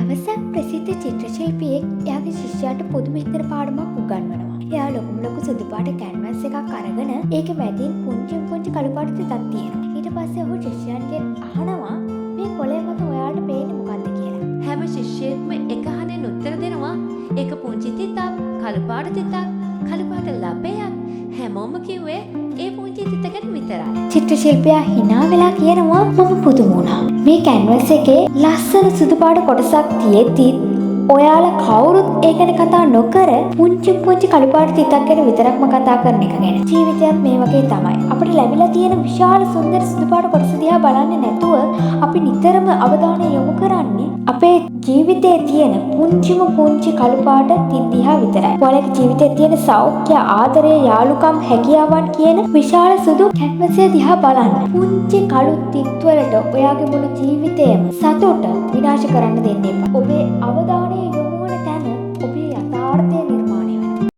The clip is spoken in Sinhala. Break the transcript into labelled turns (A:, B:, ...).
A: දවසක් ප්‍රසිද්ධ චිත්‍ර ශිල්පියෙක් එයාගේ ශිෂ්‍යයාට පුදුම හිතෙන පාඩමක් උගන්වනවා. එයා ලොකුම ලොකු සුදු පාට කැන්වස් එකක් අරගෙන ඒකේ මැදින් පුංචි කළු පාට ටිකක් තියෙනවා. ඊට පස්සේ ඔහු ශිෂ්‍යයන්ගෙන් අහනවා මේ කොළය මත ඔයාලට පේන්නේ මොකද්ද කියලා.
B: හැම ශිෂ්‍යයෙක්ම එක අහනෙන් උත්තර දෙනවා. ඒක පුංචි තිතක්, කළු පාට තිතක්, කළු පාට ලපයක්. හැමෝම කිව්වේ ඒ පුංචි තිත ගැන විතරයි.
A: චිත්‍ර ශිල්පියා hina වෙලා කියනවා මම පුදුම වුණා. මේ කැන්වස් එකේ ලස්සන සුදු පාට කොටසක් තියෙද්දි ඔයාලා කවුරුත් ඒ ගැන කතා නොකර පුංචි කළු පාට තිතක් ගැන විතරක්ම කතා කරන එක ගැන. ජීවිතයත් මේ වගේ තමයි. අපිට ලැබිලා තියෙන විශාල සුන්දර සුදු පාට කොටස දිහා බලන්නේ නැතුව අපි නිතරම අවධානය යොමු කරන්නේ අපේ ජීවිතයේ තියෙන පුංචි කළු පාට තිත් දිහා විතරයි. ඔයාලගේ ජීවිතයේ තියෙන සෞඛ්‍ය, ආදරය, යාළුකම්, හැකියාවන් කියන විශාල සුදු කැන්වස් එක දිහා බලන්න. පුංචි කළු තිත් වලට ඔයාගේ මුළු ජීවිතයම සතුට විනාශ කරන්න දෙන්න එපා. ඔබේ අවධානය යොමු වන තැන ඔබේ යථාර්ථය නිර්මාණය